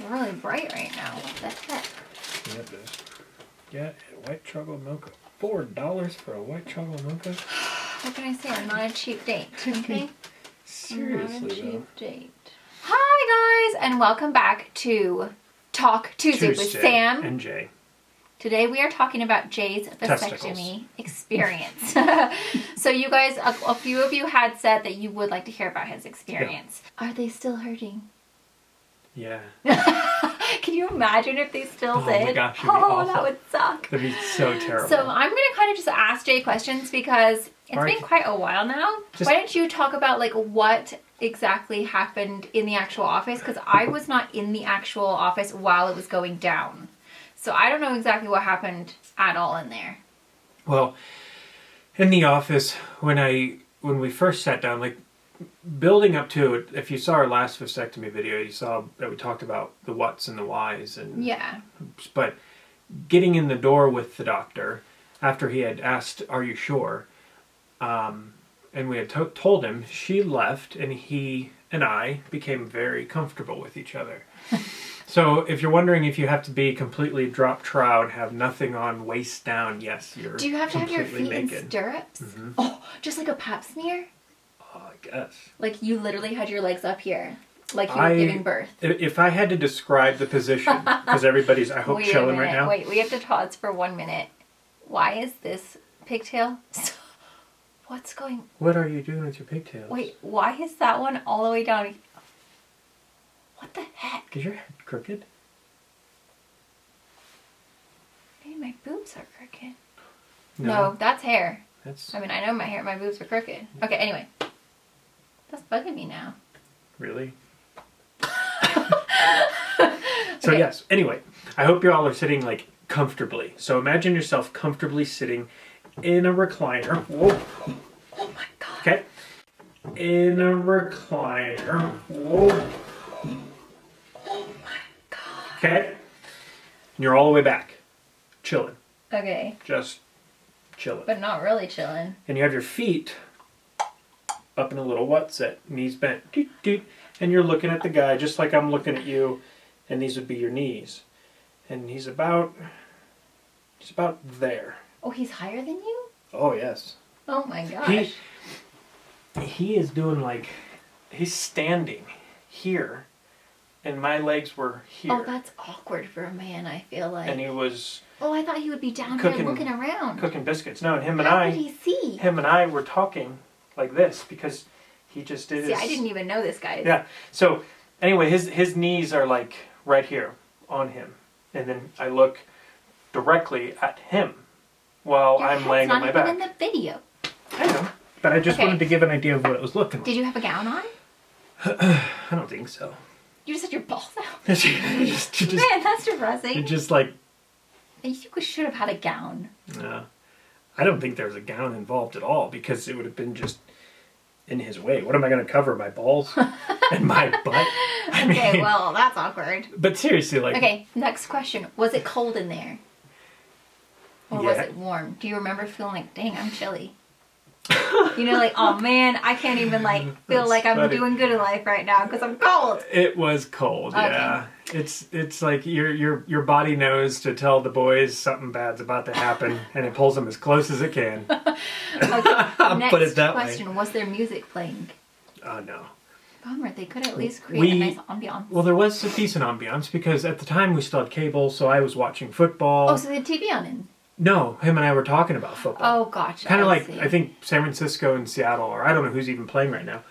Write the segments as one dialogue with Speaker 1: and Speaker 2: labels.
Speaker 1: really bright right now. What the heck?
Speaker 2: Yeah, it does. Yeah, white chocolate mocha. $4 for a white chocolate mocha?
Speaker 1: What can I say? I'm not a cheap date, okay?
Speaker 2: Seriously,
Speaker 1: I'm not a
Speaker 2: though.
Speaker 1: cheap date. Hi, guys, and welcome back to Talk Tuesday with Sam
Speaker 2: and Jay.
Speaker 1: Today we are talking about Jay's vasectomy experience. So you guys, a few of you had said that you would like to hear about his experience. Yeah. Are they still hurting?
Speaker 2: Yeah.
Speaker 1: Can you imagine if they still did?
Speaker 2: Oh my gosh, it'd be awful.
Speaker 1: That would suck.
Speaker 2: That'd be so terrible.
Speaker 1: So I'm going to kind of just ask Jay questions because it's been quite a while now. Why don't you talk about like what exactly happened in the actual office? Because I was not in the actual office while it was going down. So I don't know exactly what happened at all in there.
Speaker 2: Well, in the office, when we first sat down, like building up to it, if you saw our last vasectomy video, you saw that we talked about the whats and the whys. And
Speaker 1: yeah.
Speaker 2: But getting in the door with the doctor, after he had asked, "Are you sure?" And we had told him, she left, and he and I became very comfortable with each other. So if you're wondering if you have to be completely drop trout, have nothing on, waist down, yes, you're
Speaker 1: Do you have to have your feet
Speaker 2: naked.
Speaker 1: in stirrups?
Speaker 2: Mm-hmm.
Speaker 1: Oh, just like a pap smear?
Speaker 2: Oh, I guess.
Speaker 1: Like you literally had your legs up here, like you were giving birth.
Speaker 2: If I had to describe the position, because everybody's, I hope, chilling right now.
Speaker 1: Wait, we have to pause for 1 minute. Why is this pigtail? What's going...
Speaker 2: What are you doing with your pigtails?
Speaker 1: Wait, why is that one all the way down? What the heck?
Speaker 2: Is your head crooked?
Speaker 1: Maybe my boobs are crooked. No, that's hair. I mean, I know my boobs are crooked. Okay, anyway. That's bugging me now.
Speaker 2: Really? So yes, anyway, I hope you all are sitting like comfortably. So imagine yourself comfortably sitting in a recliner. Whoa.
Speaker 1: Oh my god.
Speaker 2: Okay. In a recliner. Whoa.
Speaker 1: Oh my god.
Speaker 2: Okay. And you're all the way back. Chilling.
Speaker 1: Okay.
Speaker 2: Just chilling.
Speaker 1: But not really chilling.
Speaker 2: And you have your feet up in a little what set, knees bent. Doot, doot. And you're looking at the guy just like I'm looking at you, and these would be your knees. And he's about there.
Speaker 1: Oh, he's higher than you?
Speaker 2: Oh, yes.
Speaker 1: Oh my gosh.
Speaker 2: He is doing like, he's standing here, and my legs were here.
Speaker 1: Oh, that's awkward for a man, I feel like.
Speaker 2: And he was...
Speaker 1: Oh, I thought he would be down here looking around.
Speaker 2: Cooking biscuits. No, and
Speaker 1: How did he see?
Speaker 2: Him and I were talking like this, because he just did
Speaker 1: See, I didn't even know this guy.
Speaker 2: Yeah. So, anyway, his knees are like right here on him. And then I look directly at him while I'm laying on my back.
Speaker 1: Your head's not even in the video.
Speaker 2: I know. But I just wanted to give an idea of what it was looking like.
Speaker 1: Did you have a gown on?
Speaker 2: I don't think so.
Speaker 1: You just had your balls out?
Speaker 2: Man,
Speaker 1: that's depressing.
Speaker 2: It just like...
Speaker 1: You should have had a gown.
Speaker 2: No. I don't think there was a gown involved at all, because it would have been just in his way. What am I going to cover? My balls? And my butt?
Speaker 1: Okay, well, that's awkward.
Speaker 2: But seriously, like...
Speaker 1: Okay, next question. Was it cold in there? Or was it warm? Do you remember feeling like, dang, I'm chilly? You know, like, oh man, I can't even like feel like I'm doing good in life right now because I'm cold.
Speaker 2: It was cold, yeah. It's like your body knows to tell the boys something bad's about to happen, and it pulls them as close as it can.
Speaker 1: Okay, next question. Was there music playing?
Speaker 2: No.
Speaker 1: Bummer, they could at least create a nice ambiance.
Speaker 2: Well, there was a decent ambiance, because at the time we still had cable, so I was watching football.
Speaker 1: Oh, so they had TV on in?
Speaker 2: No, him and I were talking about football.
Speaker 1: Oh, gotcha.
Speaker 2: Kind of like, I think San Francisco and Seattle, or I don't know who's even playing right now,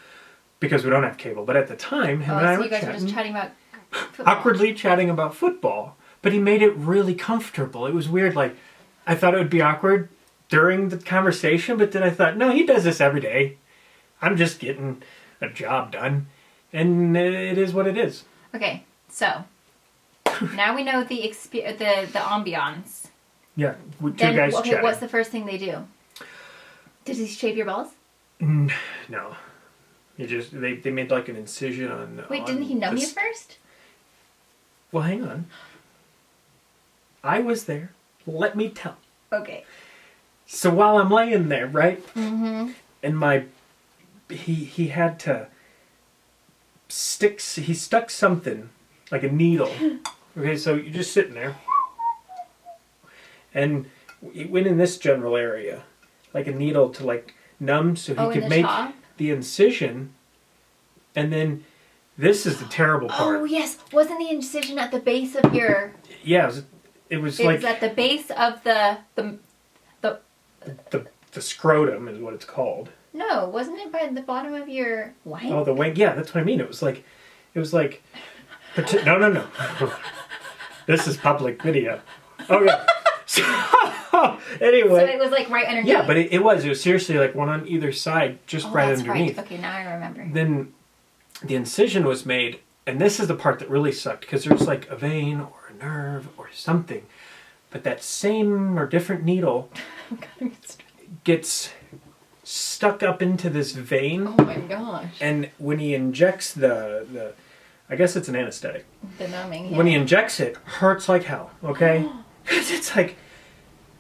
Speaker 2: because we don't have cable. But at the time, him and I were chatting. So you guys were just chatting about football. Awkwardly chatting about football. But he made it really comfortable. It was weird. Like, I thought it would be awkward during the conversation, but then I thought, no, he does this every day. I'm just getting a job done. And it is what it is.
Speaker 1: Okay, so now we know the ambiance.
Speaker 2: Yeah, two guys chatting.
Speaker 1: What's the first thing they do? Did he shave your balls?
Speaker 2: No. They made like an incision on...
Speaker 1: Wait, didn't he numb you first?
Speaker 2: Well, hang on. I was there. Let me tell.
Speaker 1: Okay.
Speaker 2: So while I'm laying there, right?
Speaker 1: Mm-hmm.
Speaker 2: And he had to he stuck something like a needle. Okay, so you're just sitting there. And it went in this general area, like a needle to like numb so he could make the incision. And then this is the terrible part.
Speaker 1: Oh, yes. Wasn't the incision at the base of your...
Speaker 2: Yeah, it was like...
Speaker 1: It was at the base of the
Speaker 2: scrotum is what it's called.
Speaker 1: No, wasn't it by the bottom of your wing?
Speaker 2: Oh, the wing. Yeah, that's what I mean. It was like... No. This is public video. Okay. So, anyway.
Speaker 1: So it was like right underneath.
Speaker 2: Yeah, but it was seriously like one on either side, just right underneath.
Speaker 1: Right. Okay, now I remember.
Speaker 2: Then the incision was made, and this is the part that really sucked, because there's like a vein or a nerve or something, but that same or different needle gets stuck up into this vein.
Speaker 1: Oh my gosh.
Speaker 2: And when he injects the I guess it's an anesthetic.
Speaker 1: The numbing. Yeah.
Speaker 2: When he injects it, hurts like hell, okay? Because it's like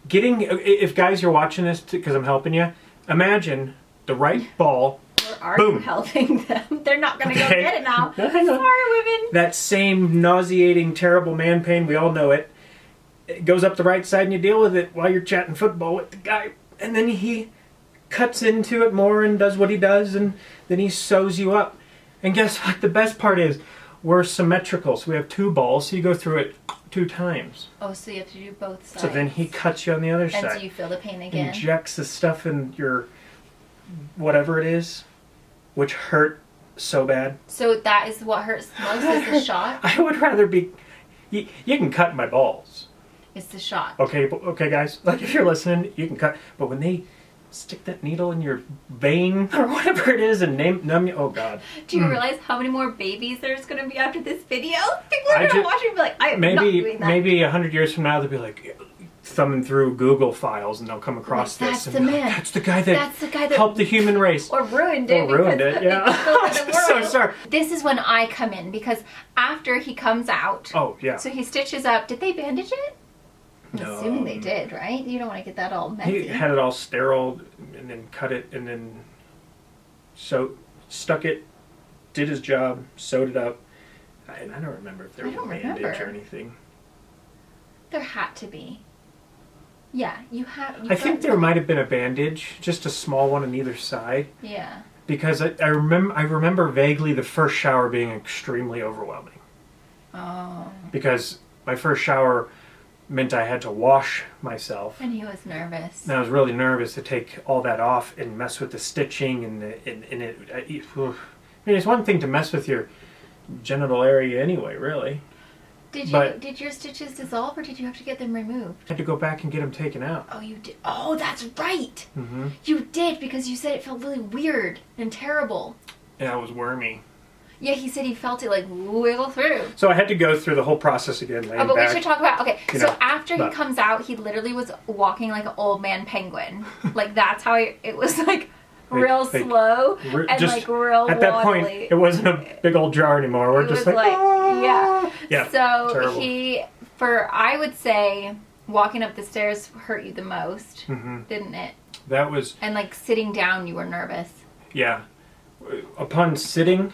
Speaker 2: getting, if guys you're watching this, because I'm helping you, imagine the right ball.
Speaker 1: Or are you helping them? They're not going to go get it now. Sorry, women.
Speaker 2: That same nauseating, terrible man pain, we all know it. It goes up the right side and you deal with it while you're chatting football with the guy. And then he cuts into it more and does what he does, and then he sews you up. And guess what? The best part is, we're symmetrical, so we have two balls, so you go through it 2 times.
Speaker 1: Oh, so you have to do both sides.
Speaker 2: So then he cuts you on the other side.
Speaker 1: And so you feel the pain again.
Speaker 2: Injects the stuff in your whatever it is, which hurt so bad.
Speaker 1: So that is what hurts most, is the shot?
Speaker 2: I would rather be... You can cut my balls.
Speaker 1: It's the shot.
Speaker 2: Okay, guys. Like, if you're listening, you can cut. But when they stick that needle in your vein or whatever it is and numb you, oh God.
Speaker 1: Do you realize how many more babies there's going to be after this video? People are going to watch it and be like, I am not doing that.
Speaker 2: Maybe 100 years from now they'll be like thumbing through Google files and they'll come across this.
Speaker 1: That's the man.
Speaker 2: Like, that's the guy that helped the human race.
Speaker 1: Or ruined it.
Speaker 2: Yeah. I'm so sorry.
Speaker 1: This is when I come in, because after he comes out.
Speaker 2: Oh, yeah.
Speaker 1: So he stitches up. Did they bandage it? I'm
Speaker 2: No.
Speaker 1: assuming they did, right? You don't want to get that all messy.
Speaker 2: He had it all sterile and then cut it and then stuck it, did his job, sewed it up. I don't remember if there was a bandage or anything.
Speaker 1: There had to be. Yeah,
Speaker 2: I think there might have been a bandage, just a small one on either side.
Speaker 1: Yeah.
Speaker 2: Because I remember vaguely the first shower being extremely overwhelming.
Speaker 1: Oh.
Speaker 2: Because my first shower meant I had to wash myself.
Speaker 1: And he was nervous.
Speaker 2: And I was really nervous to take all that off and mess with the stitching and it. I mean, it's one thing to mess with your genital area anyway, really.
Speaker 1: Did your stitches dissolve, or did you have to get them removed?
Speaker 2: I had to go back and get them taken out.
Speaker 1: Oh, you did. Oh, that's right.
Speaker 2: Mm-hmm.
Speaker 1: You did, because you said it felt really weird and terrible.
Speaker 2: Yeah, it was wormy.
Speaker 1: Yeah, he said he felt it like wiggle through.
Speaker 2: So I had to go through the whole process again.
Speaker 1: But we should talk about, after he comes out, he literally was walking like an old man penguin. Like, that's how it was like real slow and like real
Speaker 2: at that point, it wasn't a big old jar anymore. We're just like
Speaker 1: yeah. So I would say, walking up the stairs hurt you the most, didn't it?
Speaker 2: That was...
Speaker 1: And like sitting down, you were nervous.
Speaker 2: Yeah. Upon sitting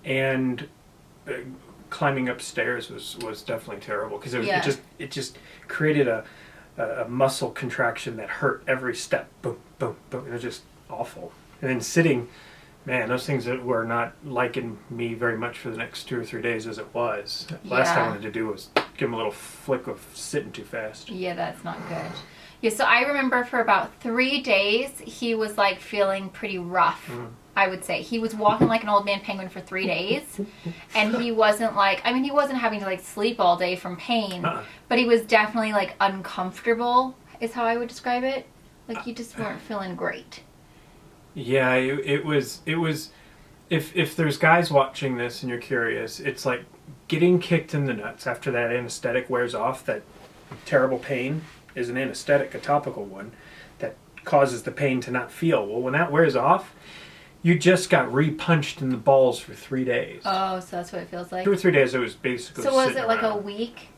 Speaker 2: and climbing upstairs was definitely terrible, because it just created a muscle contraction that hurt every step. Boom, boom, boom. It was just awful. And then sitting, man, those things that were not liking me very much for the next 2 or 3 days as it was. Last thing I wanted to do was give him a little flick of sitting too fast.
Speaker 1: Yeah, that's not good. Yeah, so I remember for about 3 days, he was like feeling pretty rough. I would say. He was walking like an old man penguin for 3 days. And he wasn't like, I mean, he wasn't having to like sleep all day from pain. But he was definitely like uncomfortable, is how I would describe it. Like, you just weren't feeling great.
Speaker 2: Yeah, it was, if there's guys watching this and you're curious, it's like getting kicked in the nuts after that anesthetic wears off. That terrible pain is an anesthetic, a topical one, that causes the pain to not feel. Well, when that wears off, you just got re-punched in the balls for 3 days.
Speaker 1: Oh, so that's what it feels like?
Speaker 2: 2 or 3 days, it was basically
Speaker 1: So was it
Speaker 2: around.
Speaker 1: like a week?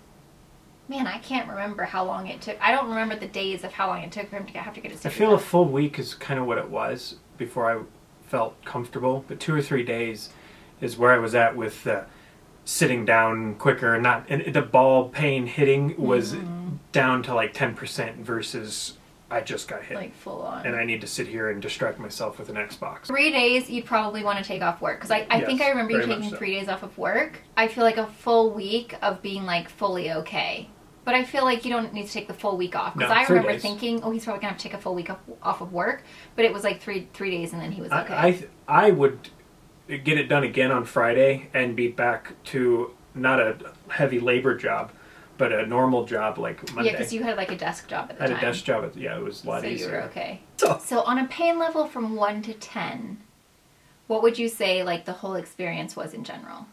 Speaker 1: Man, I can't remember how long it took. I don't remember the days of how long it took for him to have to get his stitches.
Speaker 2: I feel a full week is kind of what it was before I felt comfortable. But 2 or 3 days is where I was at with sitting down quicker and the ball pain hitting was down to like 10% versus I just got hit.
Speaker 1: Like full on.
Speaker 2: And I need to sit here and distract myself with an Xbox.
Speaker 1: 3 days you'd probably want to take off work. Because I think I remember you taking 3 days off of work. I feel like a full week of being like fully okay. But I feel like you don't need to take the full week off. Because I remember thinking, oh, he's probably going to have to take a full week off of work. But it was like three days and then he was okay.
Speaker 2: I would get it done again on Friday and be back to not a heavy labor job, but a normal job like Monday.
Speaker 1: Yeah, because you had like a desk job at the time.
Speaker 2: I had a desk job. It was a lot easier.
Speaker 1: So you were okay. So on a pain level from 1 to 10, what would you say like the whole experience was in general?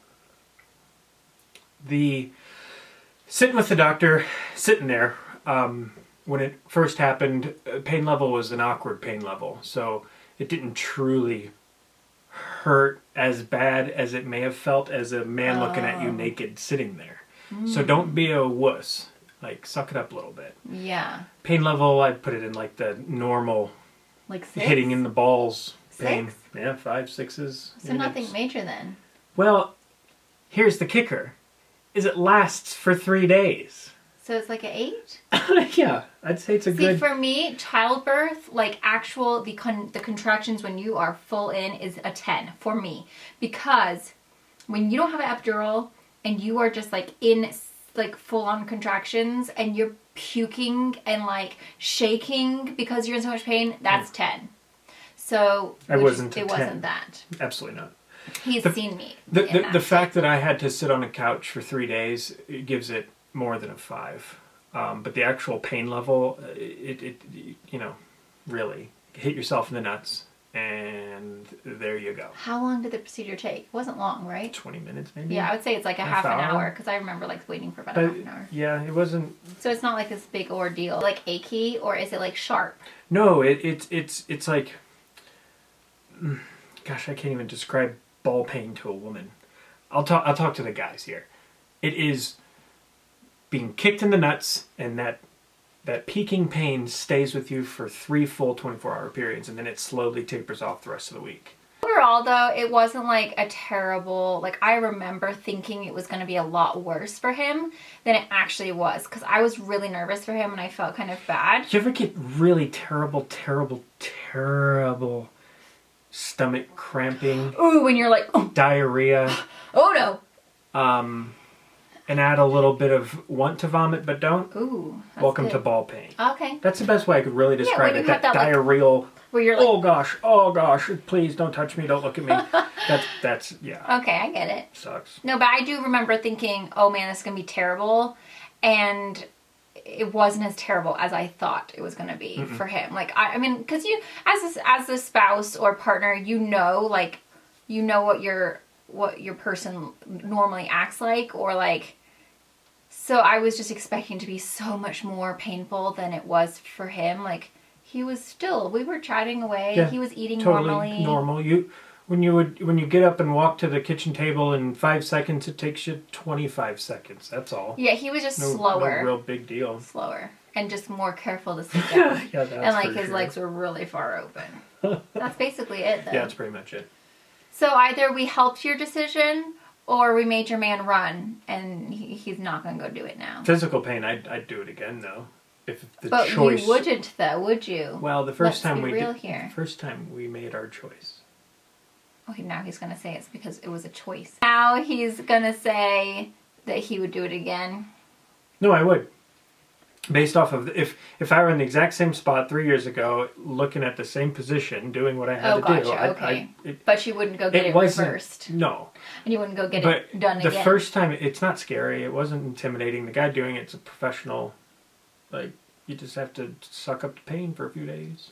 Speaker 2: The sitting with the doctor, sitting there, when it first happened, pain level was an awkward pain level. So it didn't truly hurt as bad as it may have felt as a man looking at you naked sitting there. So don't be a wuss. Like, suck it up a little bit.
Speaker 1: Yeah.
Speaker 2: Pain level, I'd put it in like the normal,
Speaker 1: like 6?
Speaker 2: Hitting in the balls pain.
Speaker 1: 6?
Speaker 2: Yeah, 5, 6s.
Speaker 1: So nothing major then.
Speaker 2: Well, here's the kicker, is it lasts for 3 days.
Speaker 1: So it's like an 8?
Speaker 2: Yeah, I'd say it's a good...
Speaker 1: See, for me, childbirth, like actual, the contractions when you are full in is a 10 for me. Because when you don't have an epidural and you are just like in like full on contractions and you're puking and like shaking because you're in so much pain, that's 10. So
Speaker 2: it wasn't
Speaker 1: that.
Speaker 2: Absolutely not.
Speaker 1: He's seen me.
Speaker 2: The fact that I had to sit on a couch for 3 days, it gives it more than a 5. But the actual pain level, it you know, really hit yourself in the nuts, and there you go.
Speaker 1: How long did the procedure take? It wasn't long, right?
Speaker 2: 20 minutes maybe.
Speaker 1: Yeah, I would say it's like a half an hour because I remember like waiting for about a half an hour.
Speaker 2: Yeah, it wasn't.
Speaker 1: So it's not like this big ordeal, like achy, or is it like sharp?
Speaker 2: No, it's like, gosh, I can't even describe ball pain to a woman. I'll talk to the guys here. It is being kicked in the nuts, and that peaking pain stays with you for 3 full 24-hour periods, and then it slowly tapers off the rest of the week.
Speaker 1: Overall, though, it wasn't like a terrible, like I remember thinking it was going to be a lot worse for him than it actually was, because I was really nervous for him and I felt kind of bad.
Speaker 2: Do you ever get really terrible stomach cramping?
Speaker 1: Ooh, when you're like... Oh.
Speaker 2: Diarrhea.
Speaker 1: Oh, no.
Speaker 2: And add a little bit of want to vomit but don't.
Speaker 1: Ooh,
Speaker 2: welcome to ball pain.
Speaker 1: Okay.
Speaker 2: That's the best way I could really describe it. That diarrheal.
Speaker 1: Where you're like,
Speaker 2: oh gosh, please don't touch me, don't look at me. That's yeah.
Speaker 1: Okay, I get it.
Speaker 2: Sucks.
Speaker 1: No, but I do remember thinking, oh man, this is gonna be terrible, and it wasn't as terrible as I thought it was gonna be for him. Like I mean, because you as a spouse or partner, you know what your person normally acts like, or like, so I was just expecting to be so much more painful than it was for him. Like we were chatting away. Yeah, he was eating
Speaker 2: totally normal. When you get up and walk to the kitchen table in 5 seconds, it takes you 25 seconds. That's all.
Speaker 1: Yeah, he was just slower.
Speaker 2: No real big deal.
Speaker 1: Slower and just more careful to sit down.
Speaker 2: Yeah, that's
Speaker 1: and like his legs were really far open. That's basically it, though.
Speaker 2: Yeah, that's pretty much it.
Speaker 1: So either we helped your decision, or we made your man run, and he's not going to go do it now.
Speaker 2: Physical pain, I'd do it again, though.
Speaker 1: But you wouldn't, though, would you?
Speaker 2: Well, the first time we made our choice.
Speaker 1: Okay, now he's going to say it's because it was a choice. Now he's going to say that he would do it again.
Speaker 2: No, I would. Based off of if I were in the exact same spot 3 years ago, looking at the same position, doing what I had to do.
Speaker 1: Okay. But you wouldn't go get it reversed.
Speaker 2: No.
Speaker 1: And you wouldn't go get it done again.
Speaker 2: The first time, it's not scary. It wasn't intimidating. The guy doing it's a professional. Like, you just have to suck up the pain for a few days.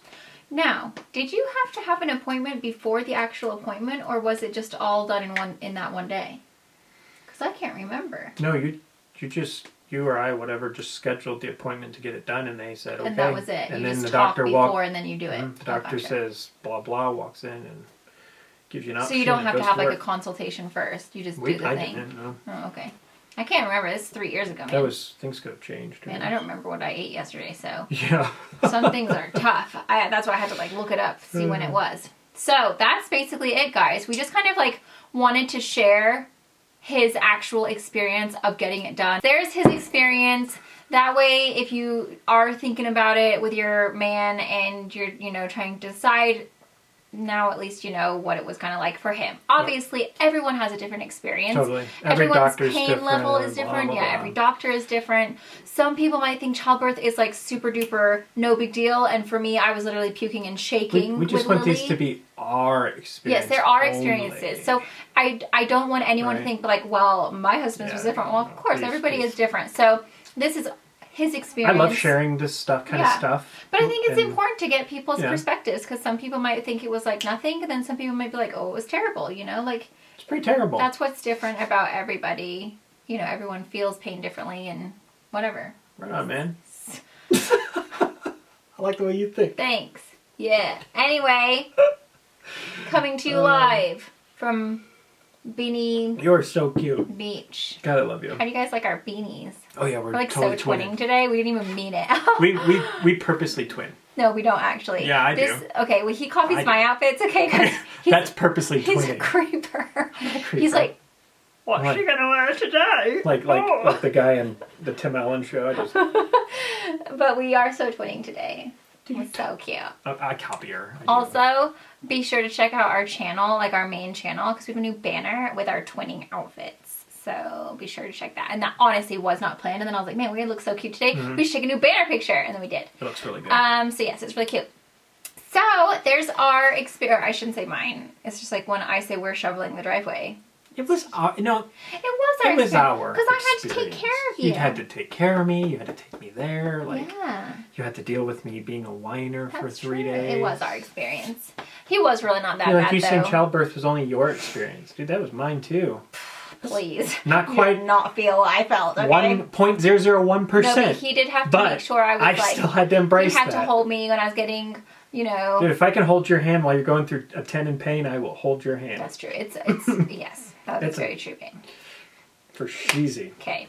Speaker 2: Now, did you have to have an appointment before the actual appointment, or was it just all done in that one day? Because I can't remember. No, you or I, whatever, just scheduled the appointment to get it done, and they said, okay.
Speaker 1: And that was it.
Speaker 2: And
Speaker 1: you
Speaker 2: then
Speaker 1: just talk before, and then you do it.
Speaker 2: The doctor says, blah, blah, walks in and gives you an option.
Speaker 1: So you don't have to have like a consultation first. You just do the thing. I didn't, no. Oh, okay. I can't remember. This is 3 years ago, man. Things could have changed. Man, I don't remember what I ate yesterday, so. Yeah. Some things are tough. That's why I had to like look it up, see when it was. So that's basically it, guys. We just kind of like wanted to share his actual experience of getting it done. There's his experience. That way, if you are thinking about it with your man and you're, you know, trying to decide, now at least you know what it was kind of like for him. Obviously, everyone has a different experience.
Speaker 2: Totally.
Speaker 1: Everyone's pain level is different. Blah, blah, blah. Every doctor is different. Some people might think childbirth is like super duper no big deal, and for me, I was literally puking and shaking.
Speaker 2: We just want these to be our experience.
Speaker 1: Yes, there are experiences. So I don't want anyone to think like, well, my husband's was different. Well, of course, everybody is different. So this is his experience.
Speaker 2: I love sharing this stuff, kind of stuff.
Speaker 1: But I think it's important to get people's perspectives, because some people might think it was like nothing, and then some people might be like, oh, it was terrible, you know? Like,
Speaker 2: it's pretty terrible.
Speaker 1: That's what's different about everybody. You know, everyone feels pain differently and whatever.
Speaker 2: Right on, man. I like the way you think.
Speaker 1: Thanks. Yeah. Anyway, coming to you live from Beanie.
Speaker 2: You're so cute.
Speaker 1: Beach.
Speaker 2: God, I love you.
Speaker 1: How do you guys like our beanies?
Speaker 2: Oh yeah, we're
Speaker 1: like
Speaker 2: totally
Speaker 1: so twinning today. We didn't even mean it.
Speaker 2: we purposely twin.
Speaker 1: No, we don't actually.
Speaker 2: Yeah, I do.
Speaker 1: Okay, well he copies my outfits. Okay, because
Speaker 2: that's purposely twinning.
Speaker 1: He's a creeper. He's like, what's she gonna wear today?
Speaker 2: Like the guy in the Tim Allen show.
Speaker 1: But we are so twinning today. It's so cute.
Speaker 2: I copy her.
Speaker 1: Also, be sure to check out our channel, like our main channel, because we have a new banner with our twinning outfits. So be sure to check that. And that honestly was not planned. And then I was like, man, we look so cute today. We should take a new banner picture. And then we did.
Speaker 2: It looks really good.
Speaker 1: So yes, it's really cute. So there's our experience. I shouldn't say mine. It's just like when I say we're shoveling the driveway.
Speaker 2: It was our, no.
Speaker 1: It was our
Speaker 2: experience. Because
Speaker 1: I had to take care of you.
Speaker 2: You had to take care of me. You had to take me there. Like, you had to deal with me being a whiner for 3 days.
Speaker 1: It was our experience. He was really not that bad,
Speaker 2: you saying childbirth was only your experience. Dude, that was mine too.
Speaker 1: Please.
Speaker 2: Not quite.
Speaker 1: You did not feel what I felt, okay?
Speaker 2: 1.001%.
Speaker 1: No, but he did have to make sure I was
Speaker 2: I still had to embrace that.
Speaker 1: He had to hold me when I was getting, you know.
Speaker 2: Dude, if I can hold your hand while you're going through a tendon pain, I will hold your hand.
Speaker 1: That's true. It's yes. That is very true, pain.
Speaker 2: For sheezy.
Speaker 1: Okay.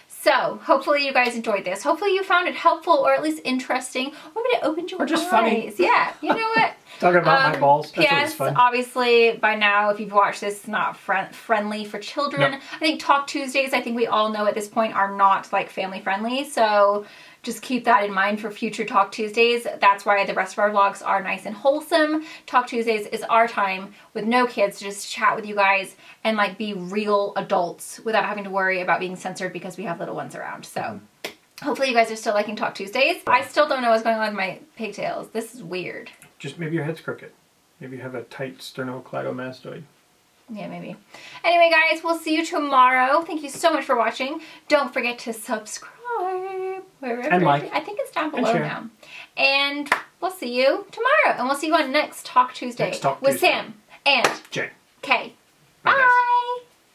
Speaker 1: So, hopefully you guys enjoyed this. Hopefully you found it helpful or at least interesting. Or maybe it opened your eyes.
Speaker 2: Or just funny.
Speaker 1: Yeah. You know what?
Speaker 2: Talking about my balls.
Speaker 1: P.S. Obviously, by now, if you've watched this, it's not friendly for children. Nope. I think Talk Tuesdays, I think we all know at this point, are not like family friendly. So just keep that in mind for future Talk Tuesdays. That's why the rest of our vlogs are nice and wholesome. Talk Tuesdays is our time with no kids to just chat with you guys and like be real adults without having to worry about being censored because we have little ones around. So hopefully you guys are still liking Talk Tuesdays. I still don't know what's going on with my pigtails. This is weird.
Speaker 2: Just maybe your head's crooked. Maybe you have a tight sternocleidomastoid.
Speaker 1: Yeah, maybe. Anyway, guys, we'll see you tomorrow. Thank you so much for watching. Don't forget to subscribe.
Speaker 2: And like.
Speaker 1: I think it's down below now. And we'll see you tomorrow. And we'll see you on next Talk Tuesday with Sam and
Speaker 2: Jay.
Speaker 1: Okay.
Speaker 2: Bye.
Speaker 1: Bye.